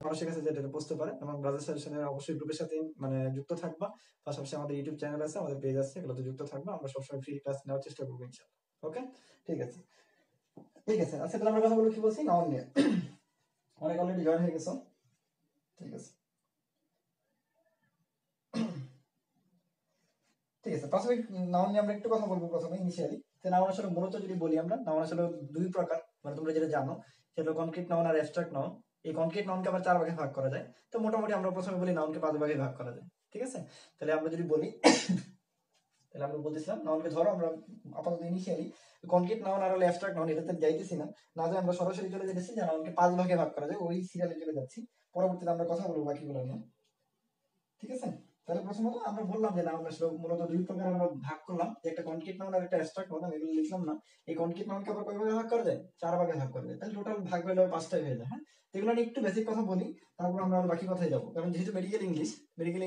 মানুষের কাছে যেটা বুঝতে পারে, এবং ব্রাদার সাজেশনের অবশ্যই গ্রুপের সাথে মানে যুক্ত থাকবা। পাশাপাশি আমাদের ইউটিউব চ্যানেল আছে, আমাদের পেজ আছে, এগুলোতে যুক্ত থাকবা। আমরা সবসময় ফ্রি ক্লাস নেওয়ার চেষ্টা করবো ইনশাআল্লাহ। ওকে, ঠিক আছে ঠিক আছে। আচ্ছা, তাহলে আমরা কথা বলবো কি বলছি, নাউন নিয়ে। অনেক অলরেডি জয়েন হয়ে গেছো, ঠিক আছে ঠিক আছে। প্রাথমিক নাউন নিয়ে আমরা একটু কথা বলবো প্রথমে ইনিশিয়ালি। তো নাউন আসলে মূলত যদি বলি আমরা, নাউন আসলে দুই প্রকার, মানে তোমরা যেটা জানো সেটা কনক্রিট নাউন আর অ্যাবস্ট্রাক্ট নাউন। এই কনক্রিট নাউনকে আবার 4 ভাগে ভাগ করা যায়। তো মোটামুটি আমরা প্রথমে বলি নাউনকে 5 ভাগে ভাগ করা যায়, ঠিক আছে। তাহলে আমরা যদি বলি, তাহলে আমরা বলতেছিলাম নাউনকে ধরো আমরা আপাতত ইনিশিয়ালি কনক্রিট নাউন আর হলো অ্যাবস্ট্রাক্ট নাউন, এটাতে যাইতেছি না, না যে আমরা সরাসরি চলে যেতেছি যে নাউনকে 5 ভাগে ভাগ করা যায়, ওই সিরিয়ালে চলে যাচ্ছি। পরবর্তীতে আমরা কথা বলবো বাকিগুলো নিয়ে, ঠিক আছে। তাহলে প্রথমত আমরা বললাম যে নাউন আসলে মূলত দুই প্রকার আমরা ভাগ করলাম, যে একটা কনক্রিট নাউন আর একটা অ্যাবস্ট্রাক্ট নাউন। আমি এগুলো লিখলাম না। এই কনক্রিট নাউনকে আবার কয় ভাগে ভাগ করা যায়, 4 ভাগে ভাগ করা যায়। তাহলে টোটাল ভাগ হলে 5টাই হয়ে যায়। হ্যাঁ, এগুলো নিয়ে একটু বেসিক কথা বলি, তারপর আমরা আর বাকি কথায় যাবো। কারণ যেহেতু মেডিকেল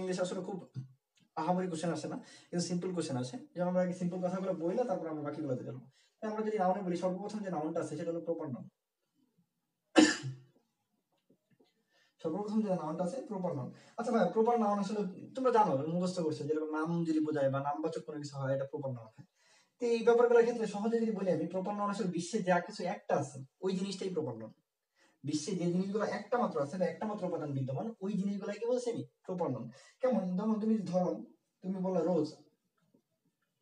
ইংলিশ আসলে খুব আহামরি কোশ্চেন আসে না, কিন্তু সিম্পল কোশ্চেন আসে। যেমন আমরা আগে সিম্পল কথাগুলো বললে তারপর আমরা বাকিগুলোতে যাবো। আমরা যদি নাউনে বলি, সর্বপ্রথম যে নাউনটা আছে সেটা হলো প্রপার নাউন। সর্বপ্রথম যে নাউনটা আছে প্রপার নাউন। আচ্ছা ভাই, প্রপার নাউন আসলে তোমরা জানো, মুখস্থ করছো, যেরকম নাম যদি বোঝায় বা নামবাচক কোনো কিছু হয়, এটা প্রপার নাউন হয়। তো এই ব্যাপারগুলোর ক্ষেত্রে সহজে যদি বলি আমি, প্রপার নাউন আসলে বিশ্বে যা কিছু একটা আছে ওই জিনিসটাই প্রপার নাউন। বিশ্বে যে জিনিসগুলো একটা মাত্র আছে বা একটা মাত্র উপাদান বিদ্যমান, ওই জিনিসগুলোকে বলছি আমি প্রপার নাউন। কেমন, যেমন তুমি ধরো, তুমি বললে রোজ,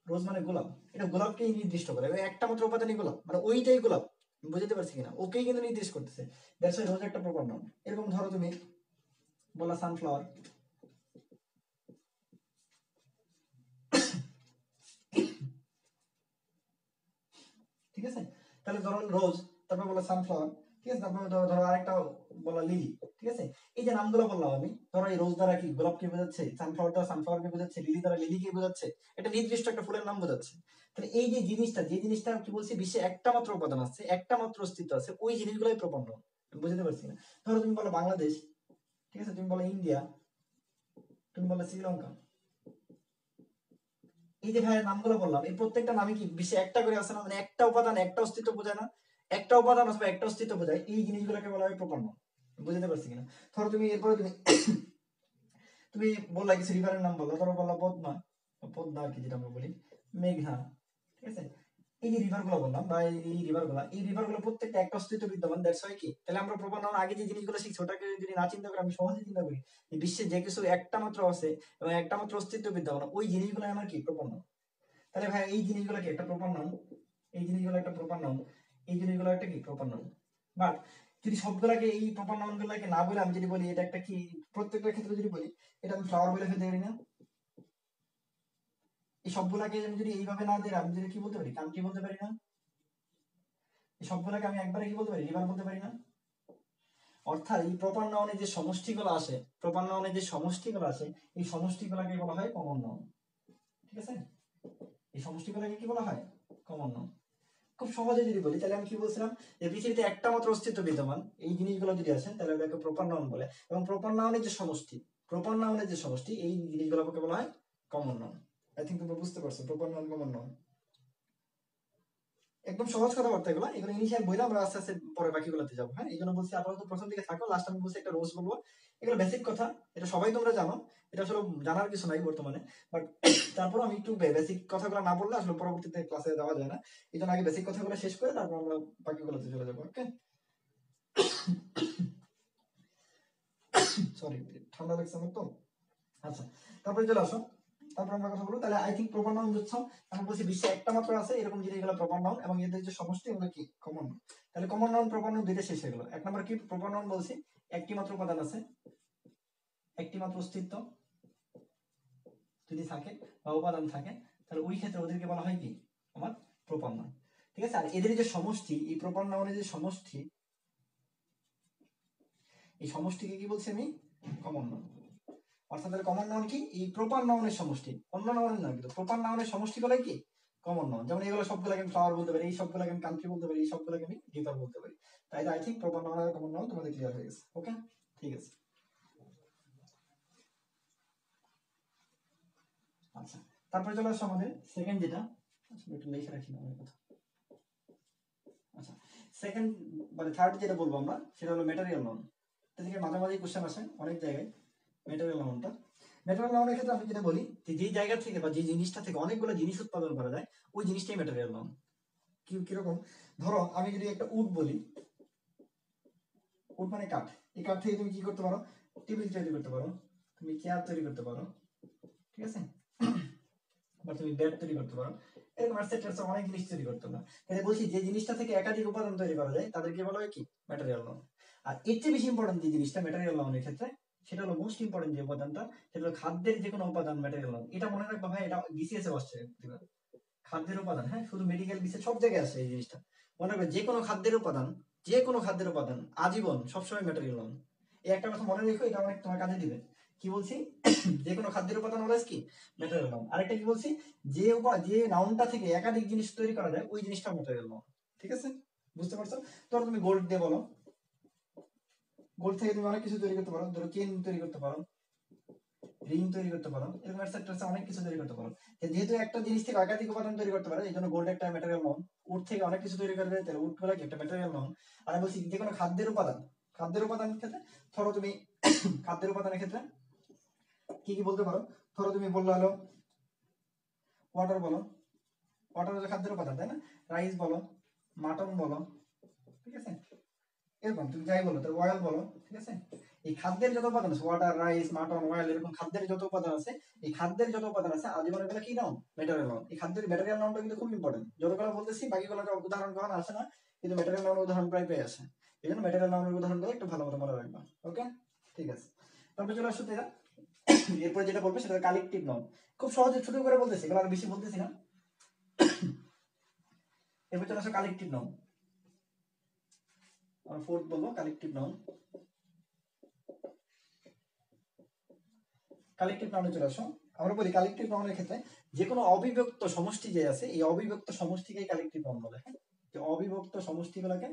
রোজ মানে গোলাপ, এটা গোলাপকেই নির্দিষ্ট করে, ওই একটা মাত্র উপাদানই গোলাপ, মানে ওইটাই গোলাপ। বুঝতে পারছি কিনা, ওকেই কিন্তু নির্দেশ করতেছে। দ্যাটস ওয়াই রোজ একটা প্রপার নাউন। এরকম ধরো তুমি বললা সানফ্লাওয়ার, ঠিক আছে। তাহলে ধরো রোজ, তারপর বললা সানফ্লাওয়ার, ঠিক আছে। তারপর ধরো ধরো আরেকটা বললা লিলি, ঠিক আছে। এই যে নামগুলো বললাম আমি, ধরো এই রোজ দ্বারা কি গোলাপকে বোঝাচ্ছে, সানফ্লাওয়ার দ্বারা সানফ্লাওয়ারকে বোঝাচ্ছে, লিলি দ্বারা লিলিকে বোঝাচ্ছে, এটা নির্দিষ্ট একটা ফুলের নাম বোঝাচ্ছে। তাহলে এই যে জিনিসটা, যে জিনিসটা কি বলছি, বিশ্বে একটা মাত্র উপাদান আছে, একটা মাত্র অস্তিত্ব আছে, ওই জিনিসগুলোই প্রপার নাউন। বুঝতে পারছি না। ধরো তুমি বলো বাংলাদেশ, ঠিক আছে, তুমি বলো ইন্ডিয়া, তুমি বলো শ্রীলঙ্কা। এই যে ভাইয়ের নামগুলো বললাম, এই প্রত্যেকটা নামে কি বিশ্বে একটা করে আছে না, মানে একটা উপাদান একটা অস্তিত্ব বোঝায় না, একটা উপাদান অথবা একটা অস্তিত্ব বোঝায়, এই জিনিসগুলোকে বলা হয় প্রপার নাউন। বুঝতে পারছি কিনা। ধরো তুমি এরপরে তুমি তুমি বললা কিছু রিভারের নাম বললা, ধরো বললা পদ্মা, পদ্মা আর কি যেটা আমরা বলি, মেঘনা, ঠিক আছে। এই যে রিভার গুলো বললাম বা এই রিভার গুলো প্রত্যেকটা একটা অস্তিত্ব বিদ্যমান। দ্যাটস ওয়াই কি, তাহলে আমরা প্রপার নাউন আগে যে জিনিসগুলো শিখছি ওটাকে যদি না চিন্তা করে আমি সহজে চিন্তা করি, যে বিশ্বে যে কিছু একটা মাত্র আছে এবং একটা মাত্র অস্তিত্ব বিদ্যমান, ওই জিনিসগুলো আমার কি প্রপার নাউন। তাহলে ভাই এই জিনিসগুলো কি একটা প্রপার নাউন, এই জিনিসগুলো একটা প্রপার নাউন, এই জিনিসগুলো একটা কি প্রপার নাউন। বাট যদি সবগুলাকে এই প্রপার নাউন গুলাকে না বলে আমি যদি বলি এটা একটা কি, প্রত্যেকটা ক্ষেত্রে যদি বলি এটা আমি ফ্লাওয়ার বলে ফেলতে পারি না। এই সবগুলাকে আমি যদি এইভাবে না দিই, আমি যদি কি বলতে পারি, কান্ট্রি বলতে পারি না। এই সবগুলাকে আমি একবারে কি বলতে পারি, রিভার বলতে পারি না। অর্থাৎ এই প্রপার নাউনে যে সমষ্টিগুলো আসে, প্রপার নাউনে যে সমষ্টিগুলো আসে, এই সমষ্টিগুলোকে বলা হয় কমন নাউন, ঠিক আছে। এই সমষ্টিগুলোকে কি বলা হয়, কমন নাউন। খুব সহজে যদি বলি, তাহলে আমি কি বলছিলাম, যে পৃথিবীতে একটা মাত্র অস্তিত্ব বিদ্যমান, এই জিনিসগুলো যদি আসে তাহলে ওটাকে প্রপার নাউন বলে। এবং প্রপার নাউনের যে সমষ্টি, প্রপার নাউনের যে সমষ্টি, এই জিনিসগুলোকে বলা হয় কমন নাউন। আই থিঙ্ক তোমরা বুঝতে পারছো, প্রপার নাউন কমন নাউন একদম সহজ কথাবার্তা। এগুলো এগুলো ইনিশিয়াল বইলে আমরা আস্তে আস্তে পরে বাকিগুলোতে যাবো। হ্যাঁ, এই জন্য বলছি আপাতত প্রথম দিকে থাকো, লাস্ট আমি বলছি একটা রোজ বলবো। এগুলো বেসিক কথা, এটা সবাই তোমরা জানো, এটা আসলে জানার কিছু নাই বর্তমানে। বাট তারপর আমি একটু বেসিক কথাগুলো না বললে আসলে পরবর্তীতে ক্লাসে যাওয়া যায় না। এই জন্য আগে বেসিক কথাগুলো শেষ করে তারপর আমরা বাকিগুলোতে চলে যাবো। ওকে, সরি, ঠান্ডা লাগছে আমার তো। আচ্ছা, তারপরে চলে আসো, তারপর আমরা কথা বলবো। তাহলে আই থিঙ্ক প্রপার নাউন বুঝছো। আমি বলছি বিশ্বে একটা মাত্র আছে এরকম জিনিসগুলো প্রপার নাউন, এবং এদের যে সমষ্টি এগুলো কি কমন নাউন। তাহলে কমন নাউন প্রপার নাউন দুইটা শেষ হয়ে গেল। এক নম্বর কি প্রপার নাউন বলছি, একটি মাত্র উপাদান আছে, একটি মাত্র অস্তিত্ব যদি থাকে বা উপাদান থাকে, তাহলে ওই ক্ষেত্রে ওদেরকে বলা হয় কি আমার প্রপার নাউন, ঠিক আছে। আর এদের যে সমষ্টি, এই প্রপার নাউনের যে সমষ্টি, এই সমষ্টিকে কি বলছি আমি, কমন নাউন। অর্থাৎ কমন নাউন কি, এই প্রপার নাউনের সমষ্টি, অন্য নাউনের না, কিন্তু প্রপার নাউনের সমষ্টি বলে কি কমন নাউন। যেমন এগুলো সবগুলোকে আমি ফ্লাওয়ার বলতে পারি, এই সবগুলোকে আমি কান্ট্রি বলতে পারি, এই সবগুলোকে আমি রিভার বলতে পারি। তাই আই থিঙ্ক প্রপার নাউন আর কমন নাউন তোমাদের ক্লিয়ার হয়ে গেছে। ওকে, ঠিক আছে। আচ্ছা, তারপরে চলে আসছে আমাদের সেকেন্ড যেটা, আচ্ছা একটু লিখে রাখি না আমার কথা। আচ্ছা, সেকেন্ড মানে থার্ড যেটা বলবো আমরা, সেটা হলো ম্যাটেরিয়াল নাউন। থেকে মাঝামাঝি কোশ্চেন আসে অনেক জায়গায় ম্যাটেরিয়াল নাউনটা। ম্যাটেরিয়াল নাউনের ক্ষেত্রে আমি যেটা বলি যে জায়গা থেকে বা যে জিনিসটা থেকে অনেকগুলো জিনিস উৎপাদন করা যায় ওই জিনিসটাই ম্যাটেরিয়াল নাউন। কিরকম, ধরো আমি যদি একটা উড বলি, উড মানে কাঠ, এই কাঠ থেকে তুমি কি করতে পারো, টেবিল তৈরি করতে পারো, তুমি চেয়ার তৈরি করতে পারো, ঠিক আছে, বা তুমি বেড তৈরি করতে পারো, এরকম এটসেট্রা অনেক জিনিস তৈরি করতে পারো। তাহলে বলছি যে জিনিসটা থেকে একাধিক উপাদান তৈরি করা যায় তাদেরকে বলা হয় কি ম্যাটেরিয়াল নাউন। আর এর চেয়ে বেশি ইম্পর্টেন্ট যে জিনিসটা ম্যাটেরিয়াল নাউনের ক্ষেত্রে সেটা হলো মোস্ট ইম্পর্টেন্ট যে উপাদানটা, সেটা হলো খাদ্যের যে কোনো উপাদান ম্যাটেরিয়াল নাউন। এটা মনে রাখবা ভাই, এটা বিসিএস এ আসছে, খাদ্যের উপাদান, হ্যাঁ শুধু মেডিকেল বিসিএস সব জায়গায় আছে এই জিনিসটা। মনে রাখবে যে কোনো খাদ্যের উপাদান, যে কোনো খাদ্যের উপাদান আজীবন সবসময় ম্যাটেরিয়াল নাউন। এই একটা কথা মনে রেখো, এটা অনেক তোমার কাজে দিবে। কি বলছি, যে কোনো খাদ্যের উপাদান অলওয়েজ কি ম্যাটেরিয়াল নাউন। আরেকটা কি বলছি, যে নাউনটা থেকে একাধিক জিনিস তৈরি করা যায় ওই জিনিসটা ম্যাটেরিয়াল নাউন। ঠিক আছে, বুঝতে পারছো? ধরো তুমি গোল্ড দিয়ে বলো, গোল্ড থেকে তুমি অনেক কিছু তৈরি করতে পারো, ধরো চেন তৈরি করতে পারো, রিং তৈরি করতে পারো, এরকম এটসেট্রা অনেক কিছু তৈরি করতে পারো। যেহেতু একটা জিনিস থেকে একাধিক উপাদান তৈরি করতে পারে, এই জন্য গোল্ড একটা ম্যাটেরিয়াল নাউন। উড থেকে অনেক কিছু তৈরি করা যায়, তাহলে উড গুলো কি একটা ম্যাটেরিয়াল নাউন। আর আমি বলছি যে কোনো খাদ্যের উপাদান, খাদ্যের উপাদানের ক্ষেত্রে ধরো তুমি খাদ্যের উপাদানের ক্ষেত্রে কি কি বলতে পারো, ধরো তুমি বললে হলো ওয়াটার বলো, ওয়াটার হচ্ছে খাদ্যের উপাদান তাই না, রাইস বলো, মাটন বলো, ঠিক আছে, এরকম তুমি যাই বলো, তাহলে অয়েল বলো, ঠিক আছে। এই খাদ্যের যত উপাদান আছে, ওয়াটার, রাইস, মাটন, অয়েল, এরকম খাদ্যের যত উপাদান আছে, এই খাদ্যের যত উপাদান আছে আজীবন এগুলো কি নাউন, ম্যাটেরিয়াল নাউন। এই খাদ্যের ম্যাটেরিয়াল নাউনটা কিন্তু খুব ইম্পর্টেন্ট। যতগুলো বলতেছি বাকিগুলো উদাহরণ কখনো আসে না, কিন্তু ম্যাটেরিয়াল নাউনের উদাহরণ প্রায় পেয়ে আসে। এই জন্য ম্যাটেরিয়াল নাউনের উদাহরণগুলো একটু ভালো মতো মনে রাখবা। ওকে, ঠিক আছে। তারপরে চলে আসো তেরা, এরপরে যেটা বলবে সেটা কালেকটিভ নাউন। খুব সহজে ছোট করে বলতেছি, এগুলো আর বেশি বলতেছি না। এরপর চলে আসো কালেকটিভ নাউন। আর ফোর্থ বলবো কালেকটিভ নাউন। কালেকটিভ নাউনে চলে আসো। আমরা বলি কালেকটিভ নাউনের ক্ষেত্রে যে কোনো অবিভক্ত সমষ্টি যে আছে, এই অবিভক্ত সমষ্টিকে কালেকটিভ নাউন বলে। হ্যাঁ, যে অবিভক্ত সমষ্টিগুলোকে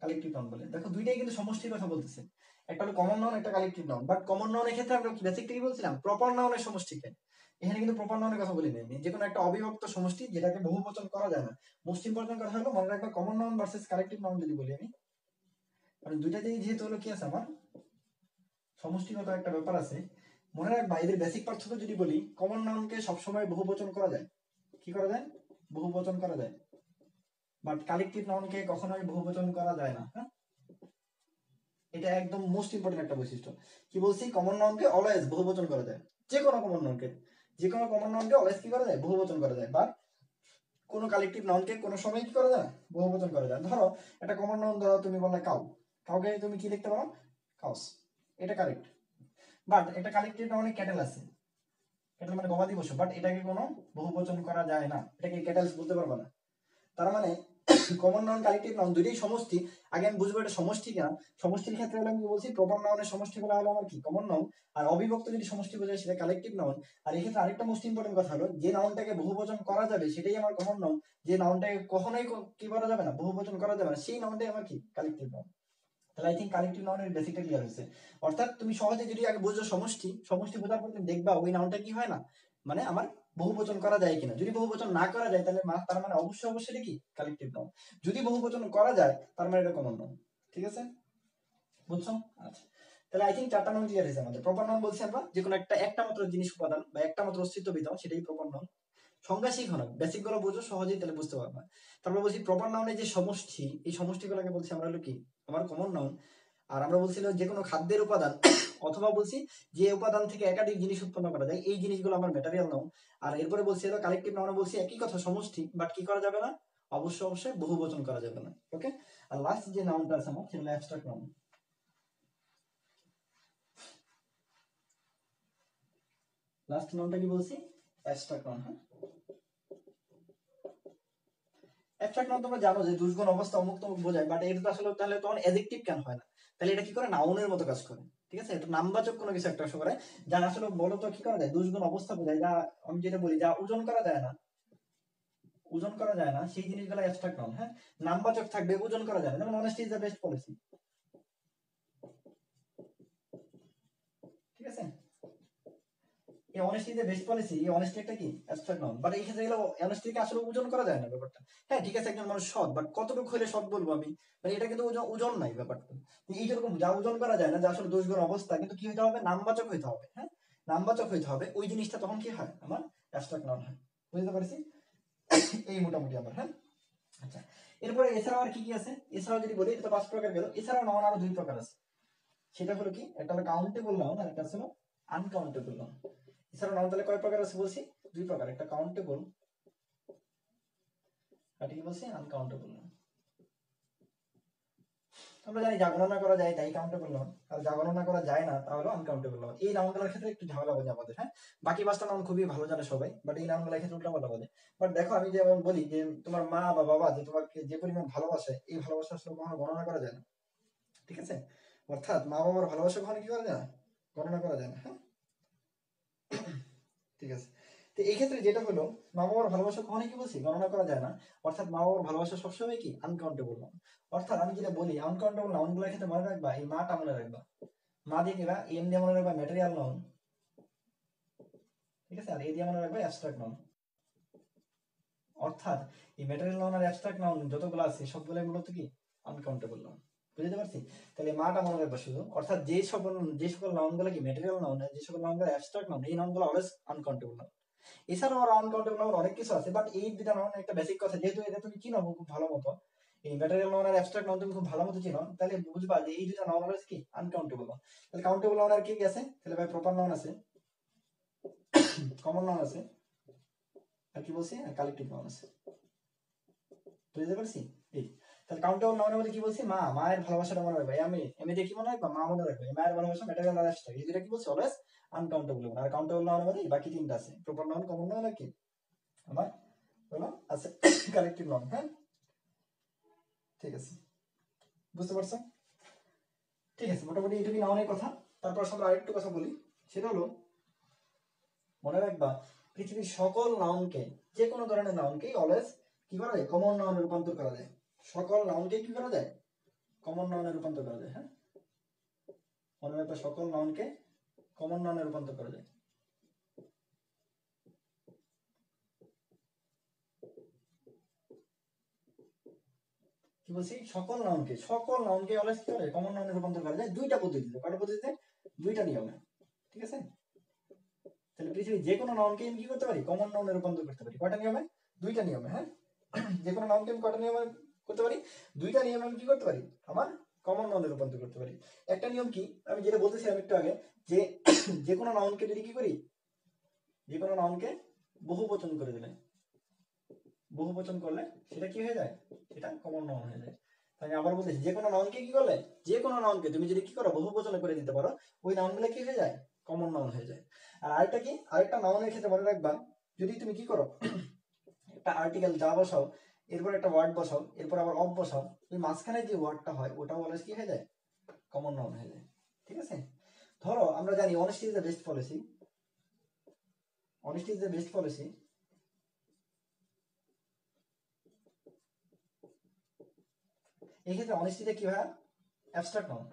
কালেকটিভ নাউন বলে। দেখো দুইটাই কিন্তু সমষ্টির কথা বলতেছে, একটা হলো কমন নাউন, একটা কালেকটিভ নাউন। বাট কমন নাউনের ক্ষেত্রে আমরা বেসিক্যালি বলছিলাম প্রপার নাউনের সমষ্টিকে, এখানে কিন্তু প্রপার নাউনের কথা বলি নাই। যে কোনো একটা অবিভক্ত সমষ্টি যেটাকে বহুবচন করা যায় না। মোস্ট ইম্পর্টেন্ট কথা হলো মনে রাখবা common noun versus collective noun যদি বলি আমি, কারণ দুইটাতেই যেহেতু হলো কি আছে আমার সমষ্টিগত একটা ব্যাপার আছে। মনে রাখবা এদের বেসিক পার্থক্য যদি বলি, কমন নাউনকে সবসময় বহুবচন করা যায়, কি করা যায়, বহুবচন করা যায়। বাট কালেকটিভ নাউনকে কখনোই বহুবচন করা যায় না। হ্যাঁ, এটা একদম মোস্ট ইম্পর্টেন্ট একটা বৈশিষ্ট্য। কি বলছি, কমন নাউনকে অলওয়েজ বহুবচন করা যায়, যে কোনো কমন নাউনকে, যে কোনো কমন নাউনকে অলওয়েজ কি করা যায়, বহুবচন করা যায়। বা কোনো কালেকটিভ নাউনকে কোনো সময় কি করা যায়, বহুবচন করা যায়। ধরো একটা কমন নাউন, ধরো তুমি বললে কাউ, কাউকে তুমি কি লিখতে পারো, কাউস, এটা কারেক্ট। বাট একটা কালেকটিভ নাউনে ক্যাটেল আছে, ক্যাটেল মানে গবাদি পশু, বাট এটাকে কোনো বহুবচন করা যায় না, এটাকে ক্যাটেলস বলতে পারবে না। তার মানে কমন নাউন কালেকটিভ নাউন দুইটাই সমষ্টি। আগে আমি বুঝবো এটা সমষ্টি কিনা। সমষ্টির ক্ষেত্রে হলে আমি বলছি প্রপার নাউনের সমষ্টি গুলো হলো আমার কি কমন নাউন, আর অবিভক্ত যদি সমষ্টি বোঝায় সেটা কালেকটিভ নাউন। আর এই ক্ষেত্রে আরেকটা মোস্ট ইম্পর্টেন্ট কথা হলো যে নাউনটাকে বহুবচন করা যাবে সেটাই আমার কমন নাউন, যে নাউনটাকে কখনোই কি করা যাবে না, বহুবচন করা যাবে না, সেই নাউনটাই আমার কি কালেকটিভ নাউন। তাহলে আই থিঙ্ক কালেকটিভ নাউনের বেসিকটা ক্লিয়ার হয়েছে। অর্থাৎ তুমি সহজে যদি আগে বুঝো সমষ্টি, সমষ্টি বোঝার পর তুমি দেখবা ওই নাউনটা কি হয় না, মানে আমার বহুবচন করা যায় কিনা। যদি বহুবচন না করা যায় তাহলে তার মানে অবশ্যই অবশ্যই এটা কি কালেকটিভ নাউন। যদি বহুবচন করা যায় তার মানে এটা কমন নাউন। ঠিক আছে, বুঝছো? আচ্ছা, তাহলে আই থিঙ্ক চারটা নাউন ক্লিয়ার হয়েছে আমাদের। প্রপার নাউন বলছি আমরা যে কোনো একটা মাত্র জিনিস উপাদান বা একটা মাত্র অস্তিত্ব বিদ্যমান সেটাই প্রপার নাউন। সংজ্ঞা শিখো না, বেসিক গুলো বুঝো সহজেই, তাহলে বুঝতে পারবা। তারপর বলছি প্রপার নাউনের যে সমষ্টি, এই সমষ্টিগুলোকে বলছি আমরা হলো কি আমার কমন নাউন। আর আমরা বলছিলাম যে কোনো খাদ্যের উপাদান অথবা বলছি যে উপাদান থেকে একাধিক জিনিস উৎপন্ন করা যায়, এই জিনিসগুলো আমার ম্যাটেরিয়াল নাউন। আর এরপরে বলছি হলো কালেকটিভ নাউনে বলছি একই কথা সমষ্টি, বাট কি করা যাবে না, অবশ্যই অবশ্যই বহুবচন করা যাবে না। ওকে, আর লাস্ট যে নাউনটা আছে আমার সেটা হলো অ্যাবস্ট্রাক্ট নাউন। লাস্ট নাউনটা কি বলছি, অ্যাবস্ট্রাক্ট নাউন। হ্যাঁ, অ্যাবস্ট্রাক্ট নাউন তোমরা জানো যে দুষ্গুণ অবস্থা অমুক তমুক বোঝায়, বাট এটা তো আসলে তাহলে তখন অ্যাডজেক্টিভ কেন হয় না, তাহলে এটা কি করে নাউনের মতো কাজ করে। ঠিক আছে, এটা নামবাচক কোনো কিছু একটা করে, যা আসলে বলো তো কি করা যায়, দুষ্গুণ অবস্থা বোঝায়, যা আমি যেটা বলি যা ওজন করা যায় না, ওজন করা যায় না সেই জিনিসগুলো অ্যাবস্ট্রাক্ট নাউন। হ্যাঁ, নামবাচক থাকবে, ওজন করা যায় না, যেমন honesty is the best policy. ঠিক আছে, এই অনেস্টি যে বেস্ট পলিসি, এই অনেস্টি একটা কি অ্যাবস্ট্রাক্ট নাউন, বাট এই ক্ষেত্রে গেলে অনেস্টিকে আসলে ওজন করা যায় না ব্যাপারটা। হ্যাঁ ঠিক আছে, একজন মানুষ সৎ, বাট কতটুকু হলে সৎ বলবো আমি, মানে এটা কিন্তু ওজন ওজন নাই ব্যাপারটা। এইরকম যা ওজন করা যায় না, যা আসলে দোষগুণ অবস্থা, কিন্তু কি হইতে হবে, নামবাচক হইতে হবে। হ্যাঁ নামবাচক হইতে হবে, ওই জিনিসটা তখন কি হয়, আমার অ্যাবস্ট্রাক্ট নাউন হয়। বুঝতে পারছি এই মোটামুটি আমার। হ্যাঁ আচ্ছা, এরপরে এছাড়াও আর কি কি আছে, এছাড়াও যদি বলি, এটা তো 5 প্রকার গেল, এছাড়াও নাউন আরো 2 প্রকার আছে। সেটা হলো কি, একটা হলো কাউন্টেবল নাউন আর একটা হলো আনকাউন্টেবল নাউন। এছাড়াও নাউন তাহলে কয় প্রকার আছে বলছি, 2 প্রকার, একটা কাউন্টেবল আর কি বলছি আনকাউন্টেবল নাউন। আমরা জানি যা গণনা করা যায় তাই কাউন্টেবল নাউন, আর যা গণনা করা যায় না তা হলো আনকাউন্টেবল নাউন। এই নাউনগুলোর ক্ষেত্রে একটু ঝামেলা বাজে আমাদের। হ্যাঁ বাকি 5টা নাউন খুবই ভালো জানে সবাই, বাট এই নাউনগুলোর ক্ষেত্রে উল্টাপাল্টা বাজে। বাট দেখো আমি যেমন বলি যে তোমার মা বা বাবা যে তোমাকে যে পরিমাণ ভালোবাসে, এই ভালোবাসা আসলে কখনো গণনা করা যায় না। ঠিক আছে, অর্থাৎ মা বাবার ভালোবাসা কখনো কি করা যায় না, গণনা করা যায় না। হ্যাঁ ঠিক আছে, তো এই ক্ষেত্রে যেটা হলো, মা বাবার ভালোবাসা কখনো কি বলছি গণনা করা যায় না, অর্থাৎ মা বাবার ভালোবাসা সবসময় কি আনকাউন্টেবল নাউন। অর্থাৎ আমি যেটা বলি আনকাউন্টেবল নাউনগুলোর ক্ষেত্রে মনে রাখবা, এই মাটা মনে রাখবা, মা দিয়ে নিবা, এম দিয়ে মনে রাখবা ম্যাটেরিয়াল নাউন, ঠিক আছে, আর এ দিয়ে মনে রাখবা অ্যাবস্ট্রাক্ট নাউন। অর্থাৎ এই ম্যাটেরিয়াল নাউন আর অ্যাবস্ট্রাক্ট নাউন যতগুলো আছে সবগুলোই মূলত কি আনকাউন্টেবল নাউন। বুঝতে পারছি, তাহলে মাটা মনে রাখবা শুধু, অর্থাৎ যে সকল নাউনগুলো কি ম্যাটেরিয়াল নাউন, যে সকল নাউনগুলো অ্যাবস্ট্রাক্ট নাউন, এই নাউনগুলো অলওয়েজ আনকাউন্টেবল নাউন। এছাড়াও আরো আনকাউন্টেবল নাউন অনেক কিছু আছে, বাট এই দুটা নাউন একটা বেসিক কথা, যেহেতু এটা তুমি চিনো খুব ভালো মতো, এই ম্যাটেরিয়াল নাউন আর অ্যাবস্ট্রাক্ট নাউন তুমি খুব ভালো মতো চিনো, তাহলে বুঝবা যে এই দুটা নাউন অলওয়েজ কি আনকাউন্টেবল নাউন। তাহলে কাউন্টেবল নাউন আর কি কি আছে, তাহলে ভাই প্রপার নাউন আছে, কমন নাউন আছে, আর কি বলছি, আর কালেক্টিভ নাউন আছে। বুঝতে পারছি, এই তাহলে কাউন্টেবল নাউনের মধ্যে কি বলছি, মা, মায়ের ভালোবাসাটা মনে রাখবে, আমি দিয়ে কি মনে রাখবা, মা মনে রাখবে, মায়ের ভালোবাসা ম্যাটেরিয়াল আর অ্যাবস্ট্রাক্ট, এই দুটা কি বলছি অলওয়েজ আনকাউন্টেবল নাউন। আর কাউন্টেবল নাউনের মধ্যে বাকি 3টা আছে, প্রপার নাউন, কমন নাউন আর কি আমার হলো আছে কালেক্টিভ নাউন। হ্যাঁ ঠিক আছে, বুঝতে পারছো, ঠিক আছে, মোটামুটি এইটুকুই নাউনের কথা। তারপর আমরা আরেকটু কথা বলি, সেটা হলো মনে রাখবা, পৃথিবীর সকল নাউনকে, যে কোনো ধরনের নাউনকে অলওয়েজ কি করা যায়, কমন নাউনে রূপান্তর করা যায়। সকল নাউনকে কি করা যায়, কমন নাউনে রূপান্তর করা যায়। হ্যাঁ মনে রাখবা, সকল নাউনকে কমন নাউনে রূপান্তর করা যায়। কি বলছি, সকল নাউনকে অলওয়েজ কি করে কমন নাউনে রূপান্তর করা যায় 2টা পদ্ধতিতে। কয়টা পদ্ধতিতে, 2টা নিয়মে। ঠিক আছে, তাহলে পৃথিবীর যে কোনো নাউনকে আমি কি করতে পারি, কমন নাউনে রূপান্তর করতে পারি। কয়টা নিয়মে, 2টা নিয়মে। হ্যাঁ যে কোনো নাউনকে আমি কয়টা নিয়মে করতে পারি, 2টা নিয়মে আমি কি করতে পারি, আমার কমন নাউনে রূপান্তর করতে পারি। একটা নিয়ম কি, আমি যেটা বলতেছিলাম একটু আগে, যে যে কোনো নাউনকে যদি কি করি, যে কোনো নাউনকে বহুবচন করে দিলে, বহুবচন করলে সেটা কি হয়ে যায়, সেটা কমন নাউন হয়ে যায়। আমি আবার বলতেছি, যে কোনো নাউনকে কি করলে, যে কোনো নাউনকে তুমি যদি কি করো, বহুবচনে করে দিতে পারো, ওই নাউনগুলো কি হয়ে যায়, কমন নাউন হয়ে যায়। আর আরেকটা কি, আরেকটা নাউনের ক্ষেত্রে মনে রাখবা, যদি তুমি কি করো, একটা আর্টিকেল যা বসাও, এরপর একটা ওয়ার্ড বসাও, এরপর আবার অফ বসাও, ওই মাঝখানে যে ওয়ার্ডটা হয় ওটা অলওয়েজ কি হয়ে যায়, কমন নাউন হয়ে যায়। ঠিক আছে, ধরো আমরা জানি honesty is the best policy, honesty is the best policy, এই ক্ষেত্রে অনেস্টিটা কি হয়, অ্যাবস্ট্রাক্ট নাউন।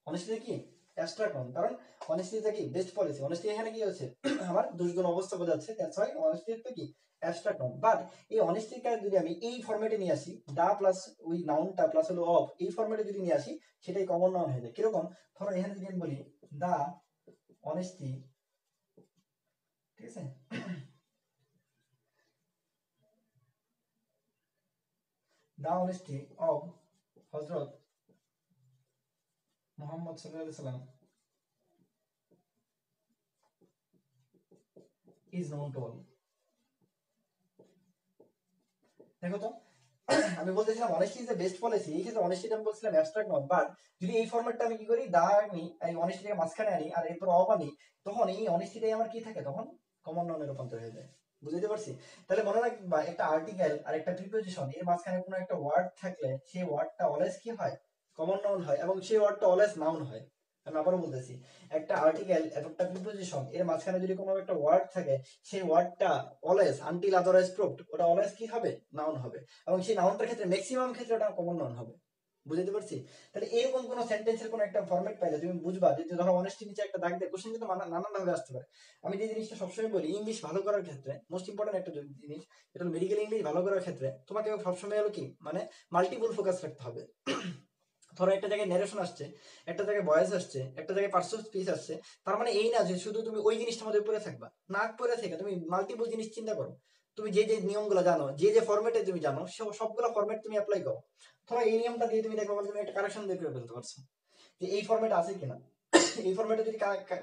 অনেস্টিটা কি অ্যাবস্ট্রাক্ট নাউন, কারণ অনেস্টিটা কি বেস্ট পলিসি, অনেস্টি এখানে কি হচ্ছে আমার দুর্গুণ অবস্থা বোঝাচ্ছে, দ্যাটস হোয়াই অনেস্টিটা কি অ্যাবস্ট্রাক্ট নাউন। বাট এই অনেস্টিটা যদি আমি এই ফরম্যাটে নিয়ে আসি, দা প্লাস ওই নাউনটা প্লাস হলো অফ, এই ফরম্যাটে যদি নিয়ে আসি, সেটাই কমন নাউন হয়ে যায়। কিরকম, ধরো এখানে যদি আমি বলি দা অনেস্টি, ঠিক আছে, দা অনেস্টি অফ হযরত মুহাম্মদ সাল্লাল্লাহু আলাইহি সাল্লাম ইজ নোন টু অল। দেখো তো, আমি বলতেছিলাম honesty is the best policy, এই ক্ষেত্রে অনেস্টিটা আমি বলছিলাম অ্যাবস্ট্রাক্ট নাউন, বাট যদি এই ফরম্যাটটা আমি কি করি, দা আনি, এই অনেস্টিটাকে মাঝখানে আনি, আর এরপর অফ আনি, তখন এই অনেস্টিটাই আমার কি থাকে, তখন কমন নাউনে রূপান্তর হয়ে যায়। বুঝতে পারছি, তাহলে মনে রাখবা, একটা আর্টিকেল আর একটা প্রিপোজিশন এর মাঝখানে কোনো একটা ওয়ার্ড থাকলে সেই ওয়ার্ডটা অলওয়েজ কি হয়, কমন নাউন হয়, এবং সেই ওয়ার্ডটা অলওয়েজ নাউন হয়। আমি আবারও বলতেছি, একটা আর্টিকেল একটা প্রিপোজিশন এর মাঝখানে যদি কোনো একটা ওয়ার্ড থাকে, সেই ওয়ার্ডটা অলওয়েজ আনটিল আদারওয়াইজ প্রুভড, ওটা অলওয়েজ কি হবে, নাউন হবে, এবং সেই নাউনটার ক্ষেত্রে ম্যাক্সিমাম ক্ষেত্রে ওটা কমন নাউন হবে। বুঝতে পারছি? তাহলে এরকম কোন সেন্টেন্সের কোন একটা ফরম্যাট পাইলে তুমি বুঝবা যে ধরো অনেস্টি নিচে একটা দাগ দিয়ে কোশ্চেন কিন্তু নানান ভাবে আসতে পারে। আমি যে জিনিসটা সবসময় বলি, ইংলিশ ভালো করার ক্ষেত্রে মোস্ট ইম্পর্টেন্ট একটা জিনিস, এটা হলো মেডিকেল ইংলিশ ভালো করার ক্ষেত্রে তোমাকে সবসময় হলো কি মানে মাল্টিপল ফোকাস রাখতে হবে। ধরো একটা জায়গায় ন্যারেশন আসছে, একটা জায়গায় ভয়েস আসছে, একটা জায়গায় পার্সন স্পিচ আসছে, তার মানে এই না যে শুধু তুমি ওই জিনিসটার মধ্যে পড়ে থাকবা, না পড়ে থেকে তুমি মাল্টিপল জিনিস চিন্তা করো। তুমি যে যে নিয়মগুলো জানো, যে যে ফরম্যাটে তুমি জানো, সবগুলো ফরম্যাট তুমি অ্যাপ্লাই করো। ধরো এই নিয়মটা দিয়ে তুমি দেখো তুমি একটা কারেকশন বের করে ফেলতে পারছো যে এই ফরম্যাট আছে কিনা। এই ফরম্যাটে যদি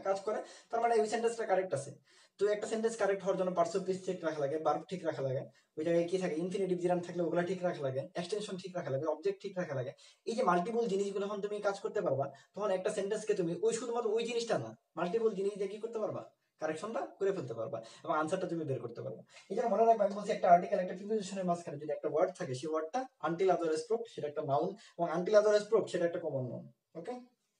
কাজ করে তার মানে ওই সেন্টেন্সটা কারেক্ট আছে। তো একটা সেন্টেন্স কারেক্ট হওয়ার জন্য পার্টস অফ স্পিচ ঠিক রাখা লাগে, ভার্ব ঠিক রাখা লাগে, ওই জায়গায় কি থাকে ইনফিনিটিভ জিরান থাকলে ওগুলো ঠিক রাখা লাগে, এক্সটেনশন ঠিক রাখা লাগে, অবজেক্ট ঠিক রাখা লাগে। এই যে মাল্টিপল জিনিসগুলো যখন তুমি কাজ করতে পারবা, তখন একটা সেন্টেন্সকে তুমি ওই শুধুমাত্র ওই জিনিসটা না, মাল্টিপল জিনিস দিয়ে কি করতে পারবা, কারেকশনটা করে ফেলতে পারবা এবং আনসারটা তুমি বের করতে পারবা। এই জন্য মনে রাখবে, আমি বলছি একটা আর্টিকেল একটা প্রিপোজিশনের মাঝখানে যদি একটা ওয়ার্ড থাকে, সেই ওয়ার্ডটা আনটিল আদারওয়াইজ প্রুভড সেটা একটা নাউন, এবং আনটিল আদারওয়াইজ প্রুভড সেটা একটা কমন নাউন। ওকে,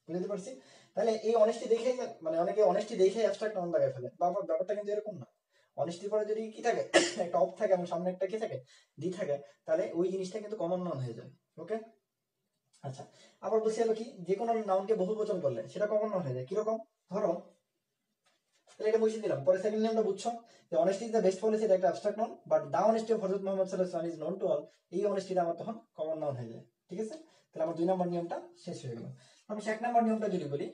বুঝতে পারছি? তাহলে এই অনেস্টি দেখেই মানে অনেকে অনেস্টি দেখেই অ্যাবস্ট্রাক্ট নাউন লাগাই ফেলে, ব্যাপারটা কিন্তু এরকম না। অনেস্টির পরে যদি কি থাকে একটা অফ থাকে এবং সামনে একটা কি থাকে ডি থাকে, তাহলে ওই জিনিসটা কিন্তু কমন নাউন হয়ে যায়। ওকে, আচ্ছা, আবার বলছি হলো কি যে কোনো নাউনকে বহুবচন করলে সেটা কমন নাউন হয়ে যায়। কিরকম? ধরো তাহলে এটা বুঝিয়ে দিলাম, পরে সেকেন্ড নিয়মটা বুঝছো যে honesty is the best policy, এটা একটা abstract noun, but the honesty of Hazrat Muhammad সাল্লাল্লাহু আলাইহি ওয়াসাল্লাম ইজ নোন টু অল, এই অনেস্টিটা আমার তখন কমন নাউন হয়ে যায়। ঠিক আছে, তাহলে আমার 2 নম্বর নিয়মটা শেষ হয়ে গেল। আমি 1 নম্বর নিয়মটা যদি বলি,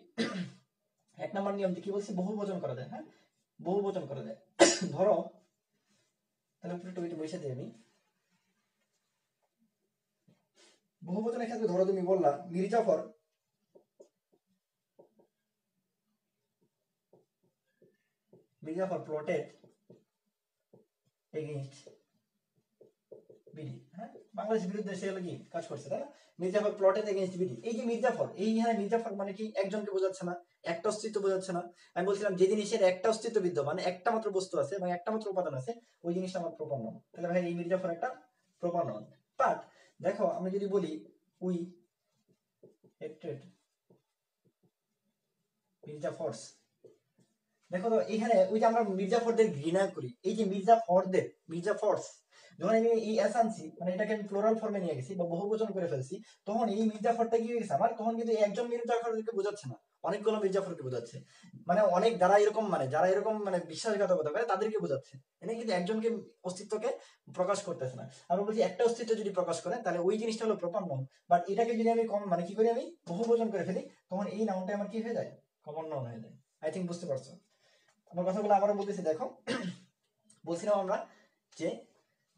1 নম্বর নিয়ম কি বলছি, বহুবচন করা যায়। হ্যাঁ, বহুবচন করা যায়। ধরো তাহলে একটু এটা বসে দিই আমি। বহুবচনের ক্ষেত্রে ধরো তুমি বললা মির্জাফর প্লটেড এগেইনস্ট বিডি। হ্যাঁ, বাংলাদেশের বিরুদ্ধে সে হলো কি কাজ করছে, তাই না? Mir Jafar plotted against BD. এই যে মির্জাফর, এইখানে মির্জাফর মানে কি একজনকে বোঝাচ্ছে না, একটা অস্তিত্ব বোঝাচ্ছে না। আমি বলছিলাম যে জিনিসের একটা অস্তিত্ব বিদ্যমান, একটা মাত্র বস্তু আছে এবং একটা মাত্র উপাদান আছে, ওই জিনিসটা আমার প্রপার নাউন। তাহলে ভাই এই মির্জাফর একটা প্রপার নাউন। বাট দেখো আমি যদি বলি উই হেটেড মির্জাফরস, দেখো তো এখানে ওই যে আমরা মির্জাফরদের ঘৃণা করি, এই যে মির্জাফরস, যখন আমি এই এস আনছি মানে এটাকে আমি প্লোরাল ফর্মে নিয়ে গেছি বা বহুবচন করে ফেলছি, তখন এই মির্জাফরটা কি হয়ে গেছে আমার, তখন কিন্তু একজন মির্জাফরকে বোঝাচ্ছে না, অনেকগুলো মির্জাফরকে বোঝাচ্ছে। মানে অনেক যারা এরকম মানে বিশ্বাসঘাতকতা করে তাদেরকে বোঝাচ্ছে, এনে কিন্তু একজনকে অস্তিত্বকে প্রকাশ করতেছে না। আমরা বলছি একটা অস্তিত্ব যদি প্রকাশ করে তাহলে ওই জিনিসটা হলো প্রপার নাউন, বাট এটাকে যদি আমি কম মানে কি করি আমি বহুবচন করে ফেলি, তখন এই নাউনটা আমার কি হয়ে যায়, কমন নাউন হয়ে যায়। আই থিঙ্ক বুঝতে পারছো আমার কথাগুলো? আবারও বলতেছি, দেখো বলছিলাম আমরা যে